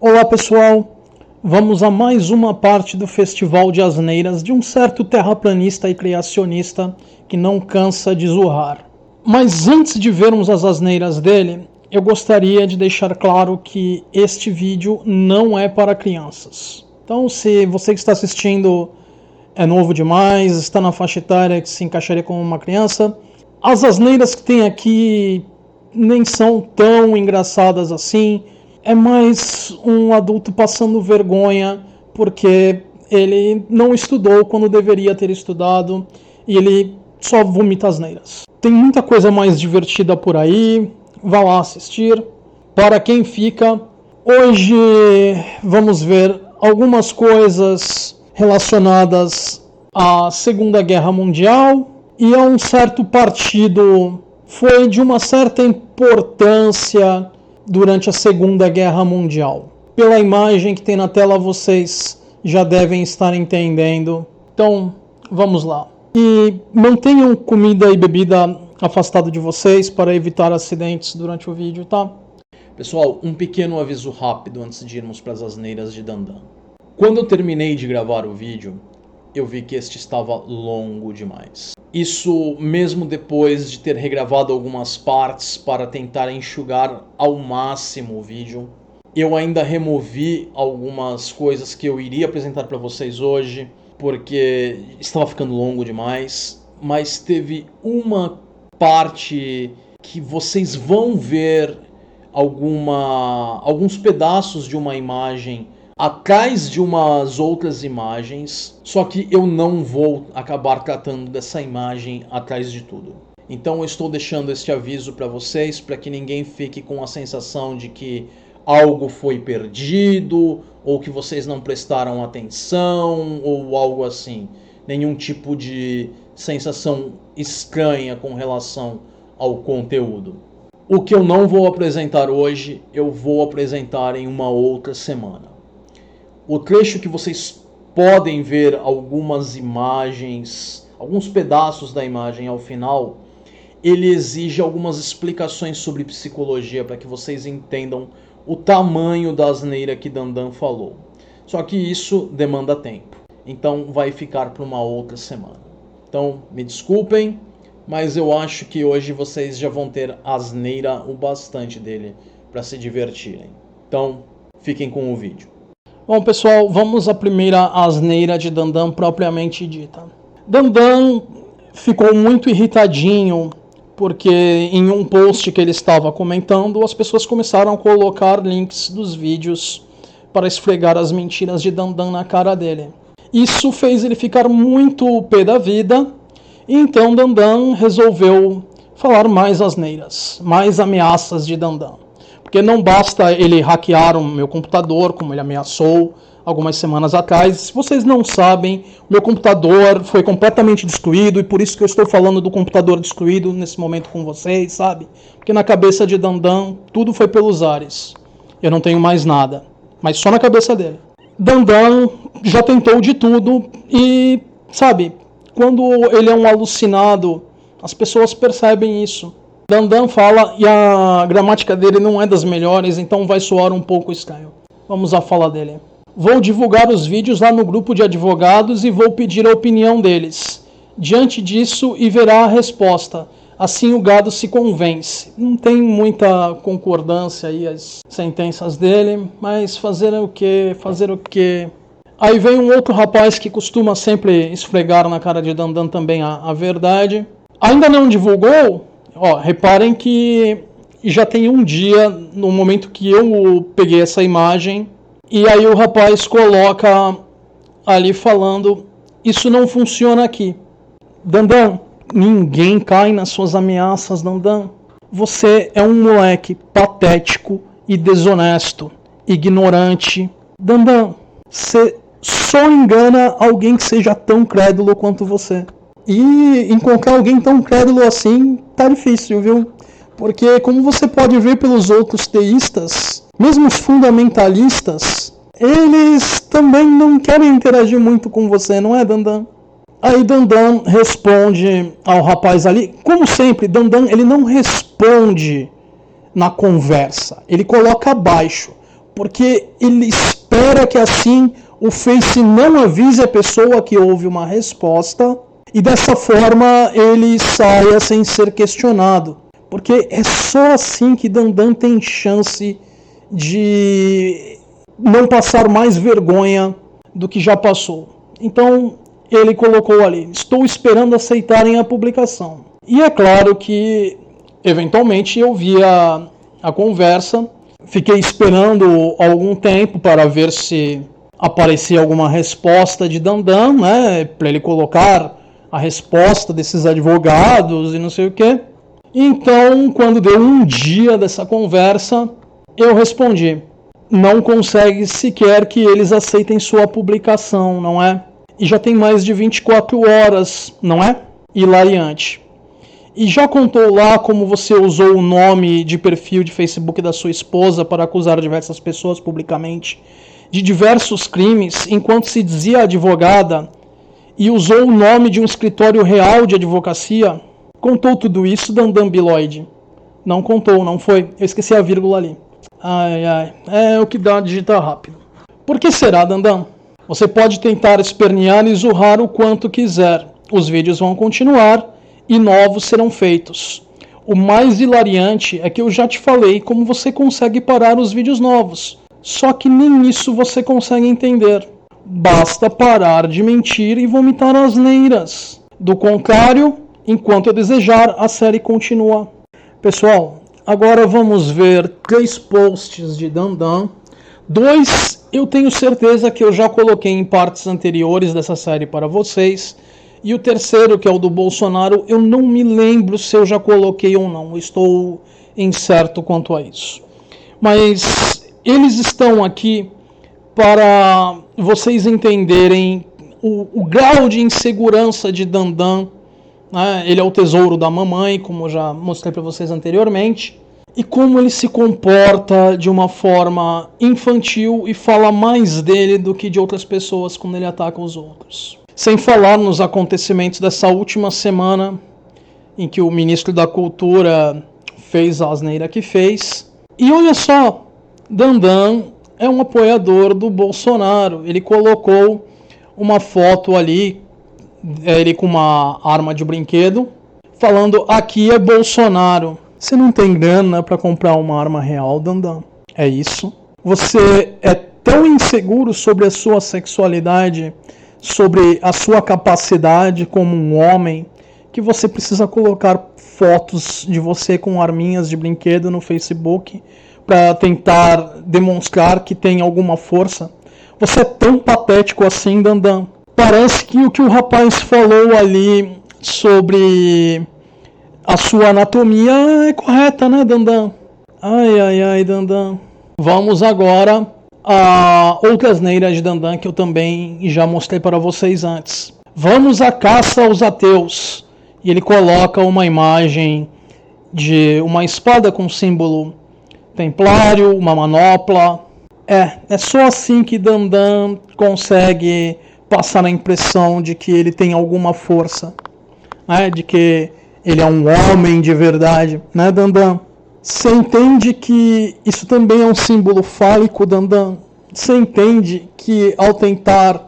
Olá pessoal, vamos a mais uma parte do Festival de Asneiras de um certo terraplanista e criacionista que não cansa de zoar. Mas antes de vermos as asneiras dele, eu gostaria de deixar claro que este vídeo não é para crianças. Então, se você que está assistindo é novo demais, está na faixa etária que se encaixaria como uma criança, as asneiras que tem aqui nem são tão engraçadas assim. É mais um adulto passando vergonha porque ele não estudou quando deveria ter estudado e ele só vomita asneiras. Tem muita coisa mais divertida por aí, vá lá assistir. Para quem fica, hoje vamos ver algumas coisas relacionadas à Segunda Guerra Mundial e a um certo partido foi de uma certa importância durante a Segunda Guerra Mundial. Pela imagem que tem na tela, vocês já devem estar entendendo. Então, vamos lá. E mantenham comida e bebida afastado de vocês para evitar acidentes durante o vídeo, tá? Pessoal, um pequeno aviso rápido antes de irmos para as asneiras de Dandan. Quando eu terminei de gravar o vídeo, eu vi que este estava longo demais. Isso mesmo depois de ter regravado algumas partes para tentar enxugar ao máximo o vídeo. Eu ainda removi algumas coisas que eu iria apresentar para vocês hoje, porque estava ficando longo demais. Mas teve uma parte que vocês vão ver alguns pedaços de uma imagem atrás de umas outras imagens, só que eu não vou acabar tratando dessa imagem atrás de tudo. Então eu estou deixando este aviso para vocês, para que ninguém fique com a sensação de que algo foi perdido, ou que vocês não prestaram atenção, ou algo assim. Nenhum tipo de sensação estranha com relação ao conteúdo. O que eu não vou apresentar hoje, eu vou apresentar em uma outra semana. O trecho que vocês podem ver algumas imagens, alguns pedaços da imagem ao final, ele exige algumas explicações sobre psicologia para que vocês entendam o tamanho da asneira que Dandan falou. Só que isso demanda tempo, então vai ficar para uma outra semana. Então me desculpem, mas eu acho que hoje vocês já vão ter asneira o bastante dele para se divertirem. Então fiquem com o vídeo. Bom pessoal, vamos à primeira asneira de Dandan propriamente dita. Dandan ficou muito irritadinho porque em um post que ele estava comentando, as pessoas começaram a colocar links dos vídeos para esfregar as mentiras de Dandan na cara dele. Isso fez ele ficar muito pé da vida, e então Dandan resolveu falar mais asneiras, mais ameaças de Dandan. Porque não basta ele hackear o meu computador, como ele ameaçou algumas semanas atrás. Se vocês não sabem, o meu computador foi completamente destruído, e por isso que eu estou falando do computador destruído nesse momento com vocês, sabe? Porque na cabeça de Dandan, tudo foi pelos ares. Eu não tenho mais nada, mas só na cabeça dele. Dandan já tentou de tudo e, sabe, quando ele é um alucinado, as pessoas percebem isso. Dandan fala e a gramática dele não é das melhores, então vai soar um pouco estranho. Vamos à fala dele. Vou divulgar os vídeos lá no grupo de advogados e vou pedir a opinião deles. Diante disso, e verá a resposta. Assim o gado se convence. Não tem muita concordância aí as sentenças dele, mas fazer o quê? Fazer o quê? Aí vem um outro rapaz que costuma sempre esfregar na cara de Dandan também a verdade. Ainda não divulgou? Ó, reparem que já tem um dia no momento que eu peguei essa imagem e aí o rapaz coloca ali falando: isso não funciona aqui. Dandan, ninguém cai nas suas ameaças, Dandan. Você é um moleque patético e desonesto, ignorante. Dandan, você só engana alguém que seja tão crédulo quanto você. E encontrar alguém tão crédulo assim tá difícil, viu? Porque, como você pode ver pelos outros teístas, mesmo os fundamentalistas, eles também não querem interagir muito com você, não é, Dandan? Aí Dandan responde ao rapaz ali. Como sempre, Dandan ele não responde na conversa, ele coloca abaixo. porque ele espera que assim o Face não avise a pessoa que houve uma resposta e dessa forma ele saia sem ser questionado. Porque é só assim que Dandan tem chance de não passar mais vergonha do que já passou. Então ele colocou ali: estou esperando aceitarem a publicação. E é claro que eventualmente eu vi a conversa, fiquei esperando algum tempo para ver se aparecia alguma resposta de Dandan, né, para ele colocar a resposta desses advogados e não sei o que. Então, quando deu um dia dessa conversa, eu respondi: não consegue sequer que eles aceitem sua publicação, não é? E já tem mais de 24 horas, não é? Hilariante. E já contou lá como você usou o nome de perfil de Facebook da sua esposa para acusar diversas pessoas publicamente de diversos crimes, enquanto se dizia advogada, e usou o nome de um escritório real de advocacia? Contou tudo isso, Dandan Biloide? Não contou, não foi? Eu esqueci a vírgula ali. Ai, ai, é o que dá digitar rápido. Por que será, Dandan? Você pode tentar espernear e zurrar o quanto quiser. Os vídeos vão continuar e novos serão feitos. O mais hilariante é que eu já te falei como você consegue parar os vídeos novos. Só que nem isso você consegue entender. Basta parar de mentir e vomitar asneiras. Do contrário, enquanto eu desejar, a série continua. Pessoal, agora vamos ver 3 posts de Dandan. 2 eu tenho certeza que eu já coloquei em partes anteriores dessa série para vocês. E o terceiro, que é o do Bolsonaro, eu não me lembro se eu já coloquei ou não. Eu estou incerto quanto a isso. Mas eles estão aqui para vocês entenderem o grau de insegurança de Dandan. Né? Ele é o tesouro da mamãe, como eu já mostrei para vocês anteriormente. E como ele se comporta de uma forma infantil e fala mais dele do que de outras pessoas quando ele ataca os outros. Sem falar nos acontecimentos dessa última semana, em que o ministro da Cultura fez a asneira que fez. E olha só, Dandan é um apoiador do Bolsonaro. Ele colocou uma foto ali, ele com uma arma de brinquedo, falando: aqui é Bolsonaro. Você não tem grana para comprar uma arma real, Dandan? É isso? Você é tão inseguro sobre a sua sexualidade, sobre a sua capacidade como um homem, que você precisa colocar fotos de você com arminhas de brinquedo no Facebook para tentar demonstrar que tem alguma força? Você é tão patético assim, Dandan? Parece que o rapaz falou ali sobre a sua anatomia é correta, né, Dandan? Ai, ai, ai, Dandan. Vamos agora a outra asneira de Dandan que eu também já mostrei para vocês antes. Vamos à caça aos ateus. E ele coloca uma imagem de uma espada com símbolo templário, uma manopla. É só assim que Dandan consegue passar a impressão de que ele tem alguma força, né? De que ele é um homem de verdade, né, Dandan? Você entende que isso também é um símbolo fálico, Dandan? Você entende que ao tentar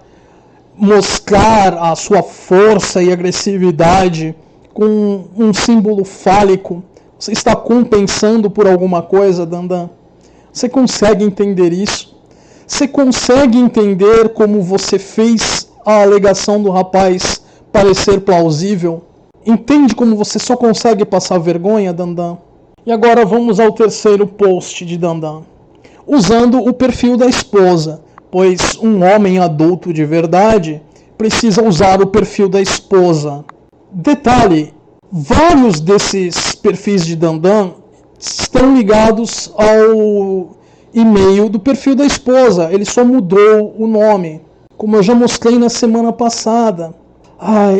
mostrar a sua força e agressividade com um símbolo fálico, você está compensando por alguma coisa, Dandan? Você consegue entender isso? Você consegue entender como você fez a alegação do rapaz parecer plausível? Entende como você só consegue passar vergonha, Dandan? E agora vamos ao terceiro post de Dandan. Usando o perfil da esposa, pois um homem adulto de verdade precisa usar o perfil da esposa. Detalhe, vários desses perfis de Dandan estão ligados ao e-mail do perfil da esposa. Ele só mudou o nome, como eu já mostrei na semana passada.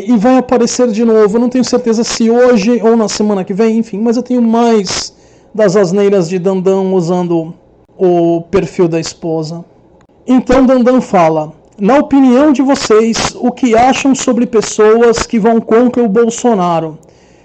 E vai aparecer de novo. Eu não tenho certeza se hoje ou na semana que vem, enfim, mas eu tenho mais das asneiras de Dandan usando o perfil da esposa. Então Dandan fala: na opinião de vocês, o que acham sobre pessoas que vão contra o Bolsonaro?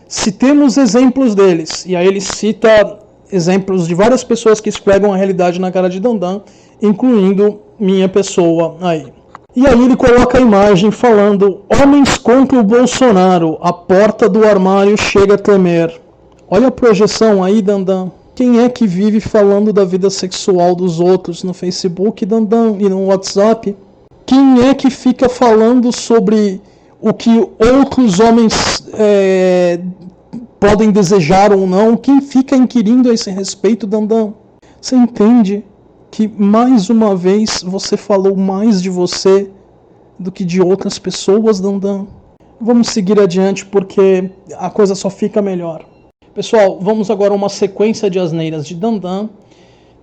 Se temos exemplos deles. E aí ele cita exemplos de várias pessoas que esfregam a realidade na cara de Dandan, incluindo minha pessoa aí. E aí ele coloca a imagem falando: homens contra o Bolsonaro, a porta do armário chega a tremer. Olha a projeção aí, Dandan. Quem é que vive falando da vida sexual dos outros no Facebook, Dandan, e no WhatsApp? Quem é que fica falando sobre o que outros homens podem desejar ou não? Quem fica inquirindo a esse respeito, Dandan? Você entende que, mais uma vez, você falou mais de você do que de outras pessoas, Dandan? Vamos seguir adiante, porque a coisa só fica melhor. Pessoal, vamos agora a uma sequência de asneiras de Dandan.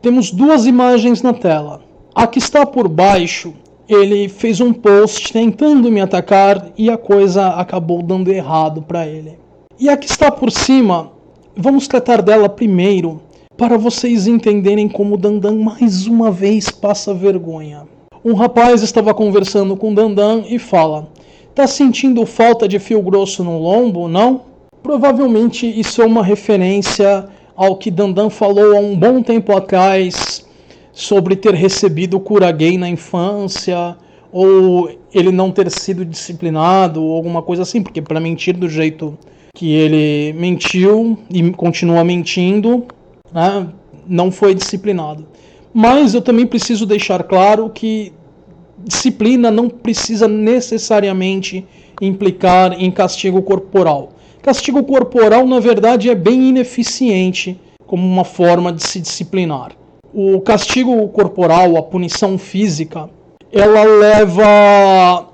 Temos duas imagens na tela. A que está por baixo, ele fez um post tentando me atacar e a coisa acabou dando errado para ele. E a que está por cima, vamos tratar dela primeiro, para vocês entenderem como Dandan mais uma vez passa vergonha. Um rapaz estava conversando com Dandan e fala: tá sentindo falta de fio grosso no lombo, não? Provavelmente isso é uma referência ao que Dandan falou há um bom tempo atrás sobre ter recebido cura gay na infância, ou ele não ter sido disciplinado, ou alguma coisa assim, porque para mentir do jeito que ele mentiu e continua mentindo, né, não foi disciplinado. Mas eu também preciso deixar claro que disciplina não precisa necessariamente implicar em castigo corporal. Castigo corporal, na verdade, é bem ineficiente como uma forma de se disciplinar. O castigo corporal, a punição física, ela leva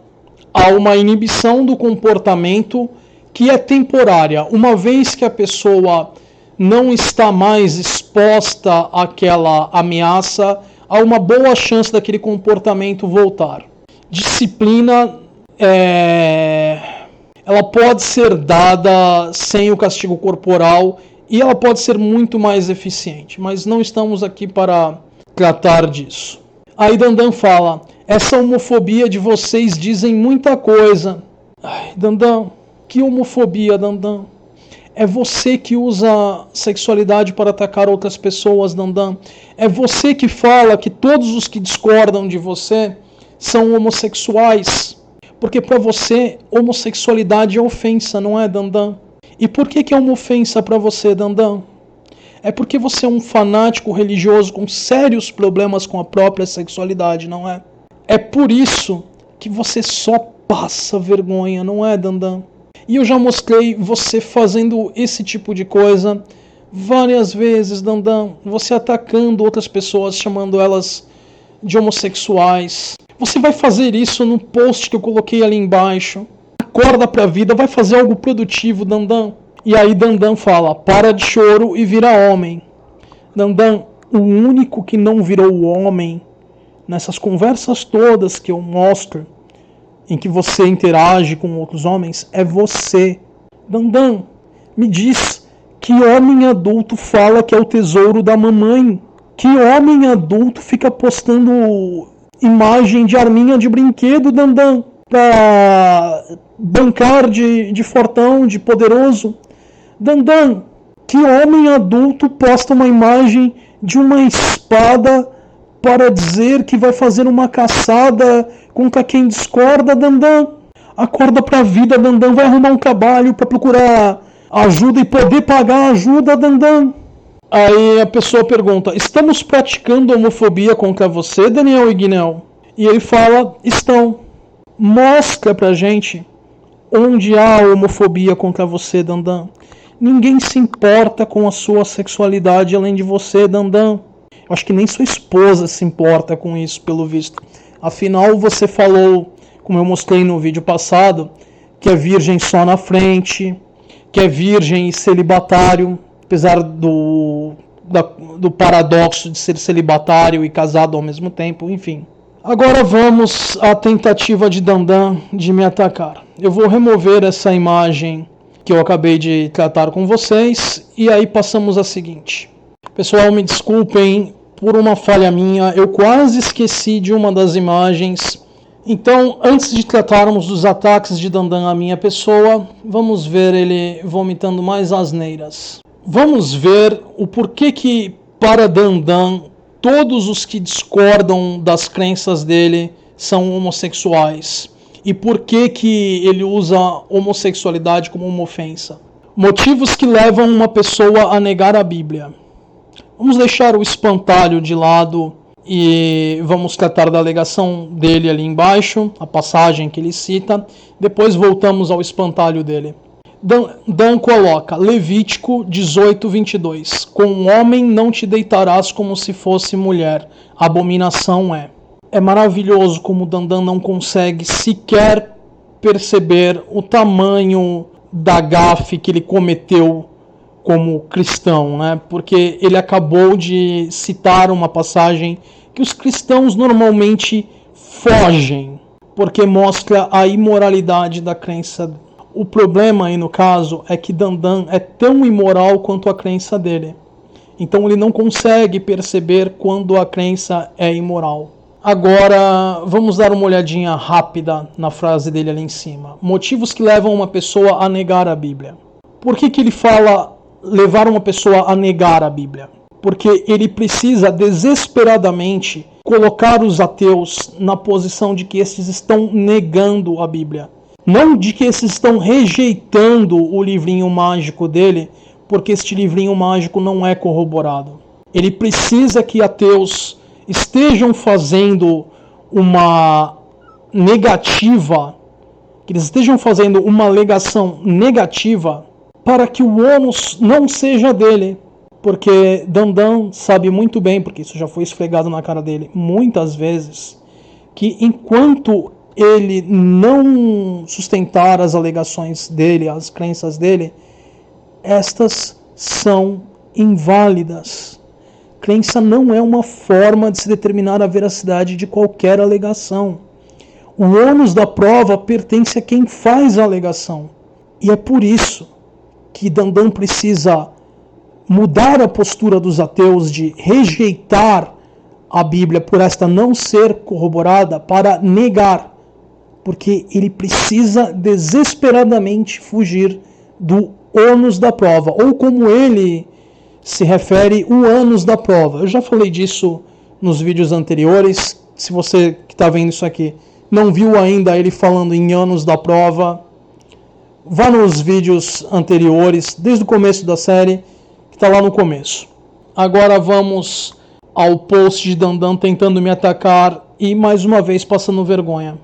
a uma inibição do comportamento que é temporária. Uma vez que a pessoa não está mais exposta àquela ameaça, há uma boa chance daquele comportamento voltar. Disciplina ela pode ser dada sem o castigo corporal e ela pode ser muito mais eficiente, mas não estamos aqui para tratar disso. Aí Dandan fala: essa homofobia de vocês dizem muita coisa. Ai, Dandan, que homofobia, Dandan? É você que usa sexualidade para atacar outras pessoas, Dandan. É você que fala que todos os que discordam de você são homossexuais. Porque para você, homossexualidade é ofensa, não é, Dandan? E por que é uma ofensa para você, Dandan? É porque você é um fanático religioso com sérios problemas com a própria sexualidade, não é? É por isso que você só passa vergonha, não é, Dandan? E eu já mostrei você fazendo esse tipo de coisa várias vezes, Dandan. Você atacando outras pessoas, chamando elas de homossexuais. Você vai fazer isso no post que eu coloquei ali embaixo. Acorda pra vida, vai fazer algo produtivo, Dandan. E aí Dandan fala: para de choro e vira homem. Dandan, o único que não virou homem nessas conversas todas que eu mostro, em que você interage com outros homens, é você. Dandan, me diz, que homem adulto fala que é o tesouro da mamãe? Que homem adulto fica postando imagem de arminha de brinquedo, Dandan, pra bancar de fortão, de poderoso? Dandan, que homem adulto posta uma imagem de uma espada para dizer que vai fazer uma caçada contra quem discorda, Dandan? Acorda pra vida, Dandan, vai arrumar um trabalho para procurar ajuda e poder pagar a ajuda, Dandan. Aí a pessoa pergunta: estamos praticando homofobia contra você, Daniel Ignel? E ele fala: estão. Mostra pra gente onde há homofobia contra você, Dandan. Ninguém se importa com a sua sexualidade além de você, Dandan. Eu acho que nem sua esposa se importa com isso, pelo visto. Afinal, você falou, como eu mostrei no vídeo passado, que é virgem só na frente, que é virgem e celibatário, apesar do paradoxo de ser celibatário e casado ao mesmo tempo, enfim. Agora vamos à tentativa de Dandan de me atacar. Eu vou remover essa imagem que eu acabei de tratar com vocês e aí passamos a seguinte. Pessoal, me desculpem por uma falha minha, eu quase esqueci de uma das imagens. Então, antes de tratarmos dos ataques de Dandan à minha pessoa, vamos ver ele vomitando mais asneiras. Vamos ver o porquê que, para Dandan, todos os que discordam das crenças dele são homossexuais. E por que ele usa homossexualidade como uma ofensa. Motivos que levam uma pessoa a negar a Bíblia. Vamos deixar o espantalho de lado e vamos tratar da alegação dele ali embaixo, a passagem que ele cita. Depois voltamos ao espantalho dele. Dan coloca Levítico 18:22. Com um homem não te deitarás como se fosse mulher. Abominação é. É maravilhoso como Dandan não consegue sequer perceber o tamanho da gafe que ele cometeu como cristão, né? Porque ele acabou de citar uma passagem que os cristãos normalmente fogem, porque mostra a imoralidade da crença. O problema aí no caso é que Dandan é tão imoral quanto a crença dele. Então ele não consegue perceber quando a crença é imoral. Agora vamos dar uma olhadinha rápida na frase dele ali em cima. Motivos que levam uma pessoa a negar a Bíblia. Por que ele fala levar uma pessoa a negar a Bíblia? Porque ele precisa desesperadamente colocar os ateus na posição de que esses estão negando a Bíblia. Não de que esses estão rejeitando o livrinho mágico dele, porque este livrinho mágico não é corroborado. Ele precisa que ateus estejam fazendo uma negativa, que eles estejam fazendo uma alegação negativa para que o ônus não seja dele. Porque Dandan sabe muito bem, porque isso já foi esfregado na cara dele muitas vezes, que enquanto ele não sustentar as alegações dele, as crenças dele, estas são inválidas. Crença não é uma forma de se determinar a veracidade de qualquer alegação. O ônus da prova pertence a quem faz a alegação. E é por isso que Dandan precisa mudar a postura dos ateus de rejeitar a Bíblia por esta não ser corroborada para negar. Porque ele precisa desesperadamente fugir do ônus da prova. Ou como ele se refere, o ônus da prova. Eu já falei disso nos vídeos anteriores. Se você que está vendo isso aqui não viu ainda ele falando em ônus da prova, vá nos vídeos anteriores, desde o começo da série, que está lá no começo. Agora vamos ao post de Dandan tentando me atacar e mais uma vez passando vergonha.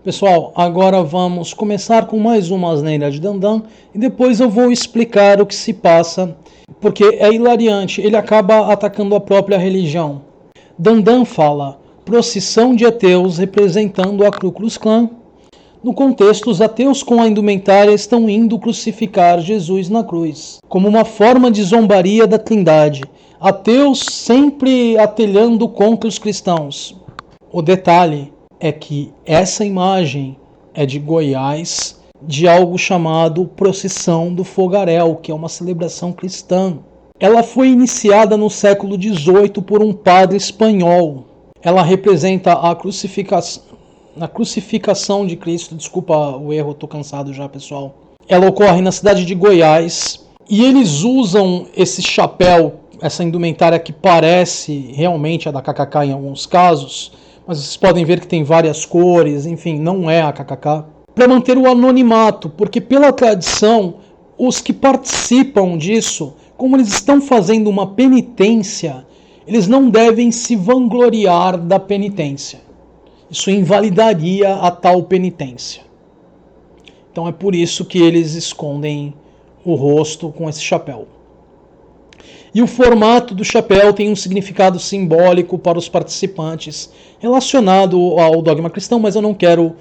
Pessoal, agora vamos começar com mais uma asneira de Dandan e depois eu vou explicar o que se passa, porque é hilariante, ele acaba atacando a própria religião. Dandan fala, procissão de ateus representando a Ku Klux Klan. No contexto, os ateus com a indumentária estão indo crucificar Jesus na cruz, como uma forma de zombaria da Trindade. Ateus sempre atelhando contra os cristãos. O detalhe é que essa imagem é de Goiás, de algo chamado Procissão do Fogaréu, que é uma celebração cristã. Ela foi iniciada no século XVIII por um padre espanhol. Ela representa a crucificação de Cristo. Desculpa o erro, estou cansado já, pessoal. Ela ocorre na cidade de Goiás e eles usam esse chapéu, essa indumentária que parece realmente a da KKK em alguns casos, mas vocês podem ver que tem várias cores, enfim, não é a KKK, para manter o anonimato, porque pela tradição, os que participam disso, como eles estão fazendo uma penitência, eles não devem se vangloriar da penitência. Isso invalidaria a tal penitência. Então é por isso que eles escondem o rosto com esse chapéu. E o formato do chapéu tem um significado simbólico para os participantes relacionado ao dogma cristão, mas eu não quero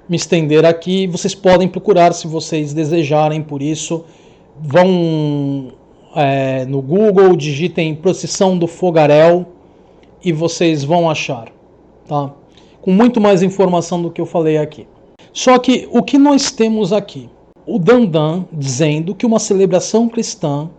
me estender aqui. Vocês podem procurar se vocês desejarem por isso. Vão no Google, digitem Procissão do Fogaréu e vocês vão achar, tá? Com muito mais informação do que eu falei aqui. Só que o que nós temos aqui? O Dandan dizendo que uma celebração cristã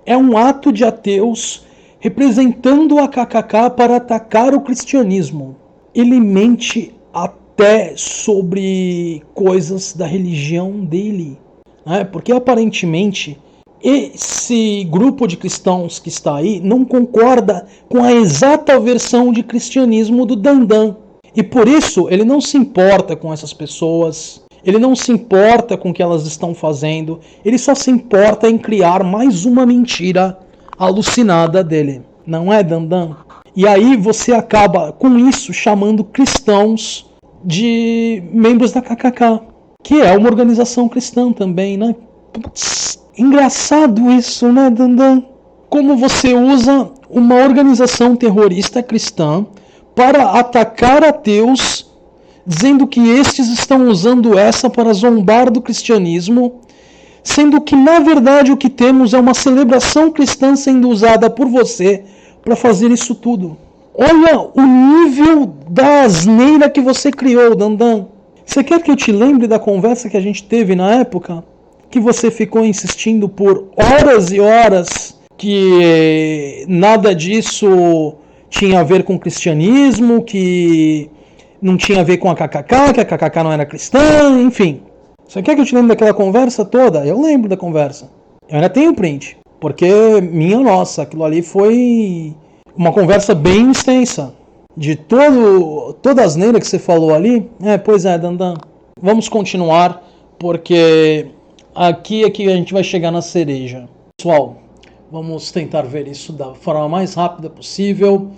é um ato de ateus representando a KKK para atacar o cristianismo. Ele mente até sobre coisas da religião dele, né? Porque aparentemente esse grupo de cristãos que está aí não concorda com a exata versão de cristianismo do Dandan. E por isso ele não se importa com essas pessoas, ele não se importa com o que elas estão fazendo, ele só se importa em criar mais uma mentira alucinada dele. Não é, Dandan? E aí você acaba com isso chamando cristãos de membros da KKK, que é uma organização cristã também, né? Putz, engraçado isso, né, Dandan? Como você usa uma organização terrorista cristã para atacar ateus, dizendo que estes estão usando essa para zombar do cristianismo, sendo que, na verdade, o que temos é uma celebração cristã sendo usada por você para fazer isso tudo. Olha o nível da asneira que você criou, Dandan. Você quer que eu te lembre da conversa que a gente teve na época? Que você ficou insistindo por horas e horas que nada disso tinha a ver com o cristianismo, que não tinha a ver com a KKK, que a KKK não era cristã, enfim. Você quer que eu te lembre daquela conversa toda? Eu lembro da conversa. Eu ainda tenho print, porque, minha nossa, aquilo ali foi uma conversa bem extensa. De toda a asneira que você falou ali. Pois é, Dandan. Vamos continuar, porque aqui é que a gente vai chegar na cereja. Pessoal, vamos tentar ver isso da forma mais rápida possível.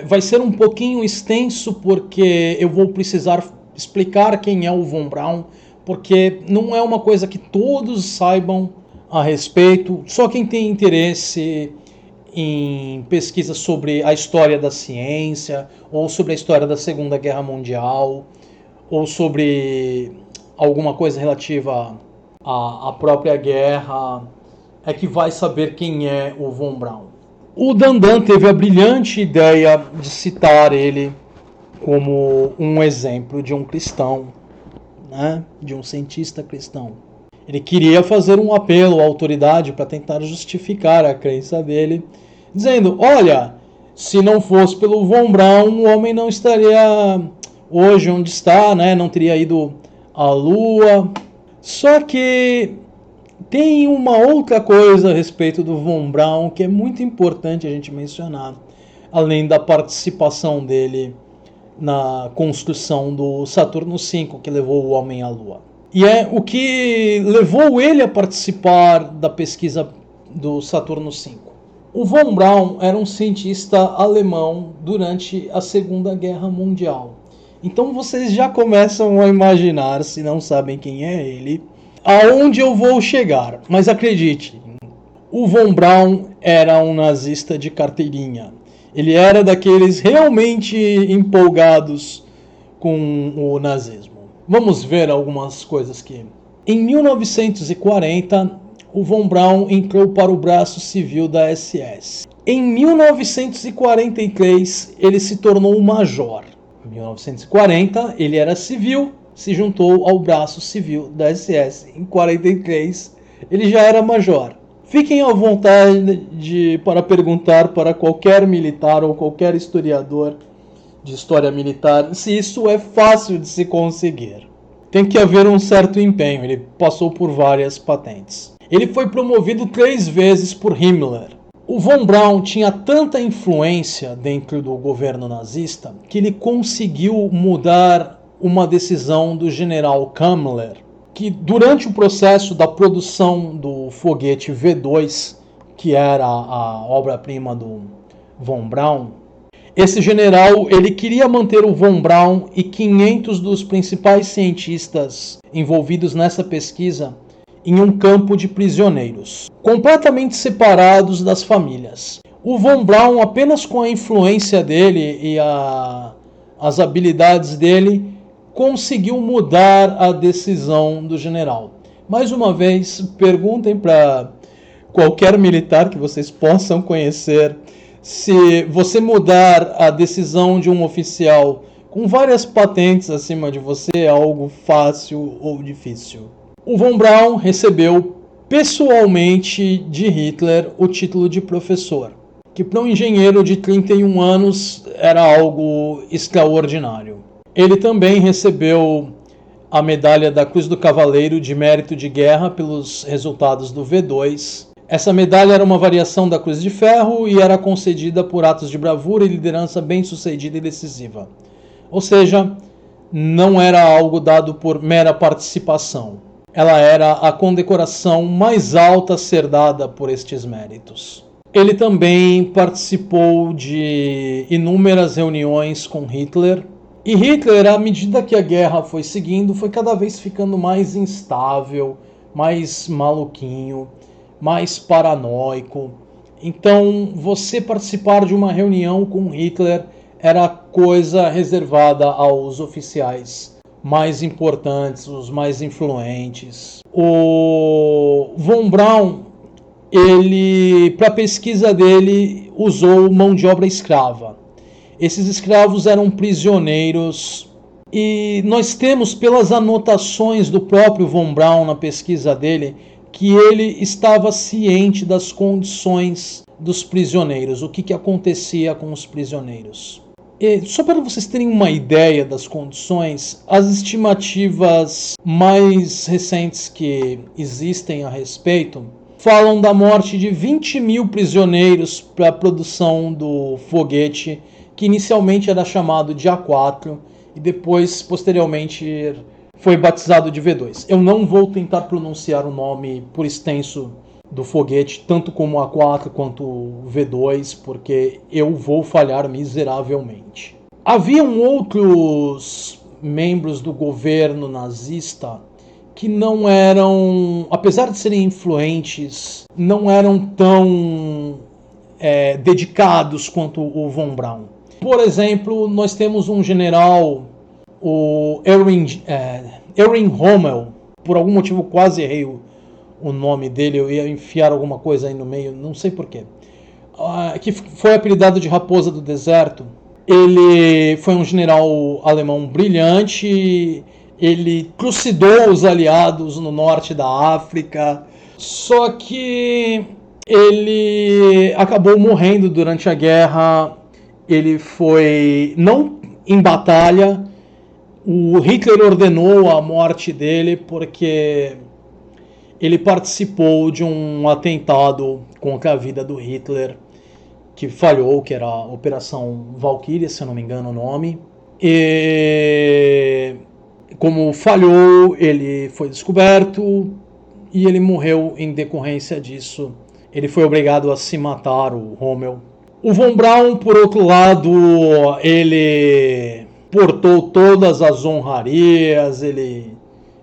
Vai ser um pouquinho extenso, porque eu vou precisar explicar quem é o Von Braun, porque não é uma coisa que todos saibam a respeito. Só quem tem interesse em pesquisa sobre a história da ciência, ou sobre a história da Segunda Guerra Mundial, ou sobre alguma coisa relativa à própria guerra, é que vai saber quem é o Von Braun. O Dandan teve a brilhante ideia de citar ele como um exemplo de um cristão, né? De um cientista cristão. Ele queria fazer um apelo à autoridade para tentar justificar a crença dele, dizendo, olha, se não fosse pelo Von Braun, o homem não estaria hoje onde está, né? Não teria ido à Lua. Só que tem uma outra coisa a respeito do Von Braun que é muito importante a gente mencionar, além da participação dele na construção do Saturno V, que levou o homem à Lua. E é o que levou ele a participar da pesquisa do Saturno V. O Von Braun era um cientista alemão durante a Segunda Guerra Mundial. Então vocês já começam a imaginar, se não sabem quem é ele, aonde eu vou chegar. Mas acredite, o Von Braun era um nazista de carteirinha. Ele era daqueles realmente empolgados com o nazismo. Vamos ver algumas coisas aqui. Em 1940, o Von Braun entrou para o braço civil da SS. Em 1943, ele se tornou um major. Em 1940, ele era civil, se juntou ao braço civil da SS. Em 43, ele já era major. Fiquem à vontade para perguntar para qualquer militar ou qualquer historiador de história militar se isso é fácil de se conseguir. Tem que haver um certo empenho, ele passou por várias patentes. Ele foi promovido 3 vezes por Himmler. O Von Braun tinha tanta influência dentro do governo nazista que ele conseguiu mudar uma decisão do general Kammler, que durante o processo da produção do foguete V2, que era a obra-prima do Von Braun, esse general ele queria manter o Von Braun e 500 dos principais cientistas envolvidos nessa pesquisa em um campo de prisioneiros, completamente separados das famílias. O Von Braun, apenas com a influência dele e as habilidades dele, conseguiu mudar a decisão do general. Mais uma vez, perguntem para qualquer militar que vocês possam conhecer se você mudar a decisão de um oficial com várias patentes acima de você é algo fácil ou difícil. O Von Braun recebeu pessoalmente de Hitler o título de professor, que para um engenheiro de 31 anos era algo extraordinário. Ele também recebeu a medalha da Cruz do Cavaleiro de Mérito de Guerra pelos resultados do V2. Essa medalha era uma variação da Cruz de Ferro e era concedida por atos de bravura e liderança bem-sucedida e decisiva. Ou seja, não era algo dado por mera participação. Ela era a condecoração mais alta a ser dada por estes méritos. Ele também participou de inúmeras reuniões com Hitler. E Hitler, à medida que a guerra foi seguindo, foi cada vez ficando mais instável, mais maluquinho, mais paranoico. Então, você participar de uma reunião com Hitler era coisa reservada aos oficiais mais importantes, os mais influentes. O von Braun, ele, para a pesquisa dele, usou mão de obra escrava. Esses escravos eram prisioneiros e nós temos, pelas anotações do próprio von Braun na pesquisa dele, que ele estava ciente das condições dos prisioneiros, o que acontecia com os prisioneiros. E só para vocês terem uma ideia das condições, as estimativas mais recentes que existem a respeito falam da morte de 20 mil prisioneiros para a produção do foguete, que inicialmente era chamado de A4 e depois, posteriormente, foi batizado de V2. Eu não vou tentar pronunciar o nome por extenso do foguete, tanto como A4 quanto V2, porque eu vou falhar miseravelmente. Haviam outros membros do governo nazista que não eram, apesar de serem influentes, não eram tão dedicados quanto o von Braun. Por exemplo, nós temos um general, o Erwin Rommel, por algum motivo quase errei o nome dele, eu ia enfiar alguma coisa aí no meio, não sei porquê, que foi apelidado de Raposa do Deserto. Ele foi um general alemão brilhante, ele trucidou os aliados no norte da África, só que ele acabou morrendo durante a guerra. Ele foi, não em batalha, o Hitler ordenou a morte dele porque ele participou de um atentado contra a vida do Hitler, que falhou, que era a Operação Valkyria, se eu não me engano o nome. E como falhou, ele foi descoberto e ele morreu em decorrência disso. Ele foi obrigado a se matar, o Rommel. O von Braun, por outro lado, ele portou todas as honrarias, ele,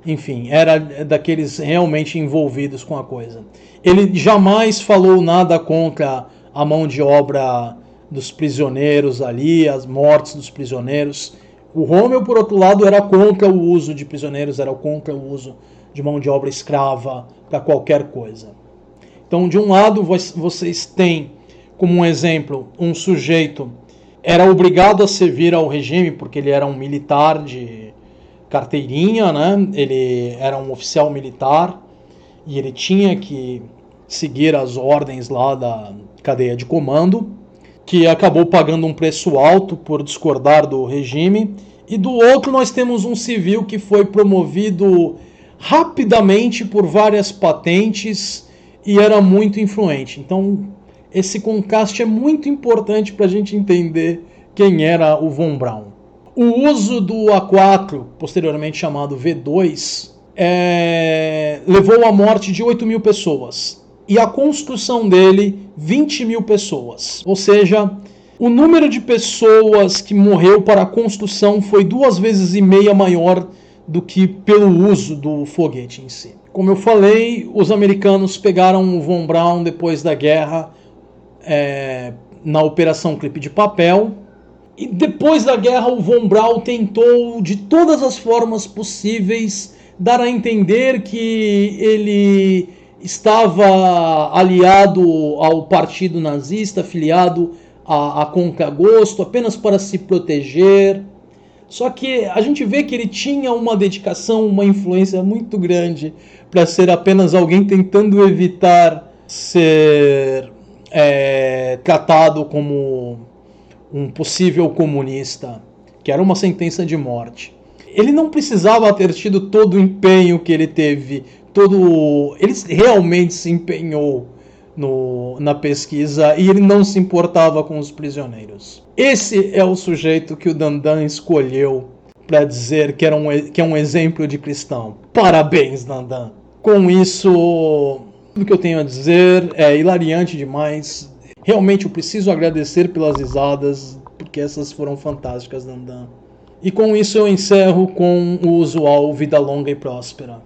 enfim, era daqueles realmente envolvidos com a coisa. Ele jamais falou nada contra a mão de obra dos prisioneiros ali, as mortes dos prisioneiros. O Rommel, por outro lado, era contra o uso de prisioneiros, era contra o uso de mão de obra escrava para qualquer coisa. Então, de um lado, vocês têm, como um exemplo, um sujeito era obrigado a servir ao regime porque ele era um militar de carteirinha, né? Ele era um oficial militar e ele tinha que seguir as ordens lá da cadeia de comando, que acabou pagando um preço alto por discordar do regime. E do outro nós temos um civil que foi promovido rapidamente por várias patentes e era muito influente. Então esse contraste é muito importante para a gente entender quem era o von Braun. O uso do A4, posteriormente chamado V2, levou à morte de 8 mil pessoas. E a construção dele, 20 mil pessoas. Ou seja, o número de pessoas que morreu para a construção foi 2,5 vezes maior do que pelo uso do foguete em si. Como eu falei, os americanos pegaram o von Braun depois da guerra, na Operação Clipe de Papel. E depois da guerra, o von Braun tentou, de todas as formas possíveis, dar a entender que ele estava aliado ao partido nazista, afiliado a contragosto, apenas para se proteger. Só que a gente vê que ele tinha uma dedicação, uma influência muito grande para ser apenas alguém tentando evitar ser tratado como um possível comunista, que era uma sentença de morte. ele não precisava ter tido todo o empenho que ele teve, ele realmente se empenhou na pesquisa e ele não se importava com os prisioneiros. Esse é o sujeito que o Dandan escolheu para dizer que é um exemplo de cristão. Parabéns, Dandan! Com isso, tudo que eu tenho a dizer é hilariante demais. Realmente eu preciso agradecer pelas risadas, porque essas foram fantásticas, Dandan. E com isso eu encerro com o usual vida longa e próspera.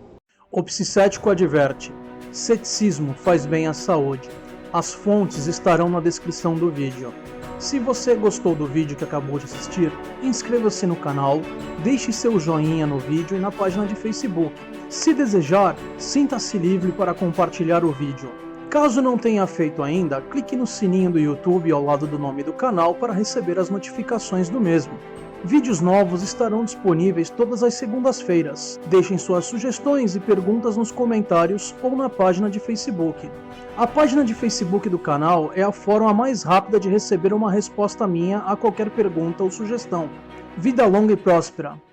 O psicético adverte: ceticismo faz bem à saúde. As fontes estarão na descrição do vídeo. Se você gostou do vídeo que acabou de assistir, inscreva-se no canal, deixe seu joinha no vídeo e na página de Facebook. Se desejar, sinta-se livre para compartilhar o vídeo. Caso não tenha feito ainda, clique no sininho do YouTube ao lado do nome do canal para receber as notificações do mesmo. Vídeos novos estarão disponíveis todas as segundas-feiras. Deixem suas sugestões e perguntas nos comentários ou na página de Facebook. A página de Facebook do canal é a forma mais rápida de receber uma resposta minha a qualquer pergunta ou sugestão. Vida longa e próspera!